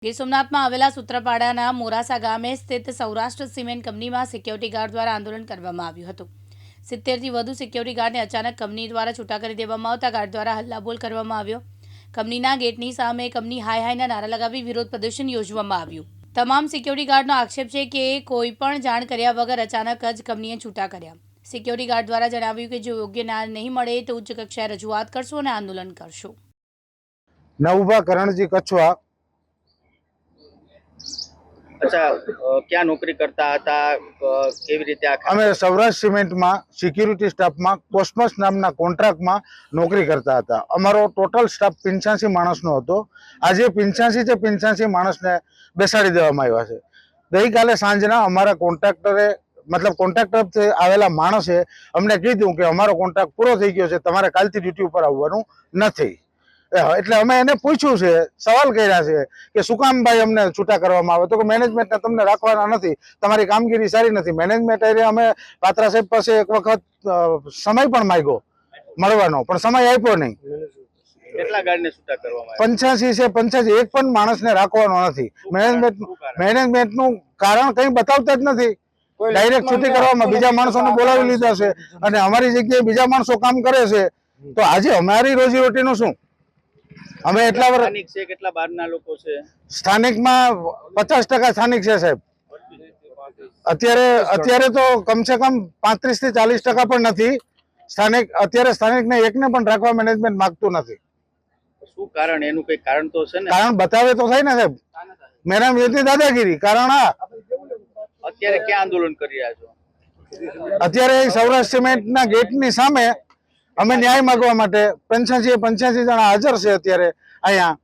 ગીર સોમનાથમાં આવેલા સૂત્રાપાડાના મોરાસા ગામે સ્થિત સૌરાષ્ટ્ર સિમેન્ટ કંપનીમાં સિક્યોરિટી ગાર્ડ દ્વારા આંદોલન કરવામાં આવ્યું હતું। 70થી વધુ સિક્યોરિટી ગાર્ડને અચાનક કંપની દ્વારા છૂટા કરી દેવામાં આવતા ગાર્ડ દ્વારા હલ્લાબોલ કરવામાં આવ્યો। કંપનીના ગેટની સામે કંપની હાય હાયના નારા લગાવી વિરોધ પ્રદર્શન યોજવામાં આવ્યું। તમામ સિક્યોરિટી ગાર્ડનો આક્ષેપ છે કે કોઈ પણ જાણ કર્યા વગર અચાનક જ કંપનીએ છૂટા કર્યા। સિક્યોરિટી ગાર્ડ દ્વારા જણાવ્યું કે જો યોગ્ય ન્યાય નહીં મળે તો ઉચ્ચ કક્ષાએ રજૂઆત કરશું અને આંદોલન કરશું। નવભા કરણજી કચ્છવા। अच्छा, क्या नौकरी करता था, केवी रीते અમે સૌરાષ્ટ્ર સિમેન્ટમાં સિક્યુરિટી સ્ટાફમાં કોસ્મોસ નામના કોન્ટ્રાક્ટમાં નોકરી કરતા હતા। અમારો ટોટલ સ્ટાફ 85 માણસનો હતો। આજે 85 માણસને બેસાડી દેવામાં આવ્યા છે। ગઈકાલે સાંજના અમારા કોન્ટ્રાક્ટરે કોન્ટ્રાક્ટર આવેલા માણસે અમને કીધું કે અમારો કોન્ટ્રાક્ટ પૂરો થઈ ગયો છે, તમારે કાલથી ડ્યુટી ઉપર આવવાનું નથી। એટલે અમે એને પૂછ્યું છે, સવાલ કર્યા છે કે શું કામ ભાઈ અમને છૂટા કરવામાં આવે, તો કે મેનેજમેન્ટને તમને રાખવાના નથી, તમારી કામગીરી સારી નથી। મેનેજમેન્ટ અમે પાત્રા સાહેબ પાસે એક વખત સમય પણ માંગ્યો મળવાનો, પણ સમય આપ્યો નહીં। કેટલા ગાર્ડને છૂટા કરવામાં 85 છે, 85 એક પણ માણસને રાખવાનો નથી। મેનેજમેન્ટનું કારણ કંઈ બતાવતા જ નથી। ડાયરેક્ટ છૂટી કરવામાં બીજા માણસોને બોલાવી લીધા છે અને અમારી જગ્યાએ બીજા માણસો કામ કરે છે। તો આજે અમારી રોજીરોટીનું શું? અમે એટલા વર્ષ છે, કેટલા બહારના લોકો છે? સ્થાનિકમાં 50% સ્થાનિક છે સાહેબ। અત્યારે તો કમસે કમ 35 થી 40% પણ નથી સ્થાનિક। અત્યારે સ્થાનિકને એકને પણ રાખવા મેનેજમેન્ટ માંગતું નથી। શું કારણ? એનું કઈ કારણ તો છે ને? કારણ બતાવે તો થાય ને સાહેબ। મેનેજમેન્ટની દાદાગીરી કારણ અત્યારે ક્યાં આંદોલન કરી રહ્યા છો? અત્યારે સૌરાષ્ટ્ર સિમેન્ટના ગેટની સામે અમે ન્યાય માંગવા માટે 85 જણા હાજર છે અત્યારે અહીંયા,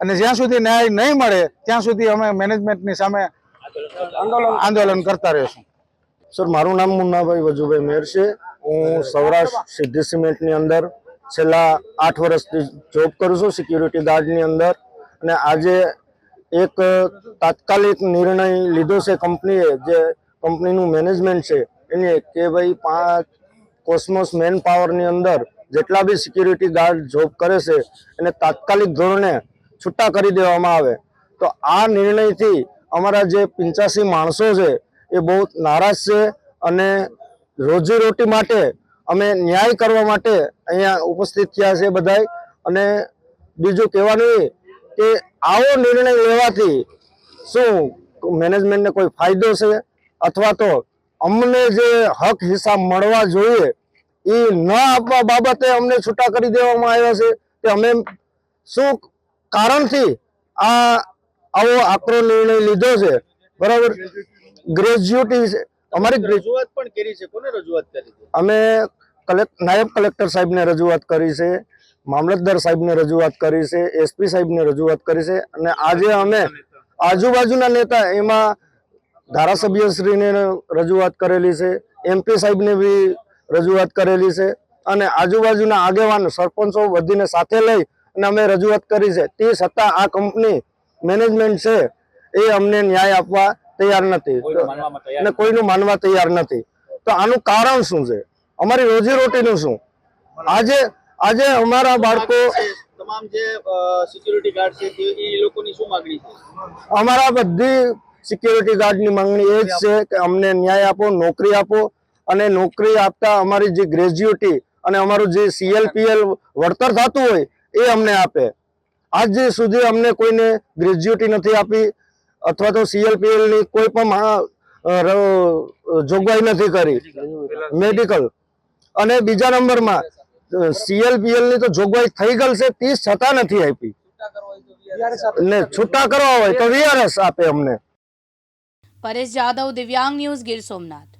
અને જ્યાં સુધી ન્યાય નહીં મળે ત્યાં સુધી અમે મેનેજમેન્ટની સામે આંદોલન કરતા રહીશું। સર, મારું નામ મુન્નાભાઈ વજુભાઈ મેર છે। હું સૌરાષ્ટ્ર સિદ્ધિ સિમેન્ટની અંદર છેલ્લા 8 વર્ષથી જોબ કરું છું સિક્યુરિટી ગાર્ડની અંદર, અને આજે એક તાત્કાલિક નિર્ણય લીધો છે કંપનીએ, જે કંપનીનું મેનેજમેન્ટ છે એને કે ભાઈ કોસ્મોસ મેન પાવરની અંદર જેટલા બી સિક્યુરિટી ગાર્ડ જોબ કરે છે એને તાત્કાલિક ધોરણે છૂટા કરી દેવામાં આવે। તો આ નિર્ણયથી અમારા જે 85 માણસો છે એ બહુ નારાજ છે, અને રોજીરોટી માટે અમે ન્યાય કરવા માટે અહીંયા ઉપસ્થિત થયા છે બધાય। અને બીજું કહેવાનું એ કે આવો નિર્ણય લેવાથી શું મેનેજમેન્ટને કોઈ ફાયદો છે, અથવા તો અમને જે હક હિસાબ મળવા જોઈએ એ ન આપવા બાબતે અમને છૂટા કરી દેવામાં આવ્યા છે, કે અમે શું કારણથી આવો આકરો નિર્ણય લીધો છે? બરાબર, ગ્રેજ્યુટી અમારી રજૂઆત પણ કરી છે। કોને રજૂઆત કરી છે? અમે નાયબ કલેક્ટર સાહેબને રજૂઆત કરી છે, મામલતદાર સાહેબને રજૂઆત કરી છે, એસપી સાહેબને રજૂઆત કરી છે, અને આજે અમે આજુબાજુના નેતા એમાં ધારાસભ્યશ્રીને રજૂઆત કરેલી છે, એમપી સાહેબને બી રજૂઆત કરેલી છે, અને આજુબાજુના આગેવાન સરપંચો બધીને સાથે લઈ અને અમે રજૂઆત કરી છે। તે છતાં આ કંપની મેનેજમેન્ટ છે એ અમને ન્યાય આપવા તૈયાર નથી અને કોઈનું માનવા તૈયાર નથી। તો આનું કારણ શું છે? અમારી રોજીરોટીનું શું? આજે અમારા બાળકો, તમામ જે સિક્યુરિટી ગાર્ડ છે એ લોકોની શું માંગણી છે? અમારા બધી સિક્યુરિટી ગાર્ડની માંગણી એ જ છે કે અમને ન્યાય આપો, નોકરી આપો, અને નોકરી આપતા અમારી જે ગ્રેજ્યુટી અને અમારું જે CLPL વળતર થતું હોય એ અમને આપે। આજ સુધી અમને કોઈને ગ્રેજ્યુટી નથી આપી, અથવા તો CLPL ની કોઈ પણ જોગવાઈ નથી કરી મેડિકલ, અને બીજા નંબરમાં CLPL ની તો જોગવાઈ થઈ ગઈ છે તે છતાં નથી આપી, ને છૂટા કરવા હોય તો VRS આપે અમને। પરેશ જાદવ, દિવ્યાંગ ન્યૂઝ, ગીર સોમનાથ।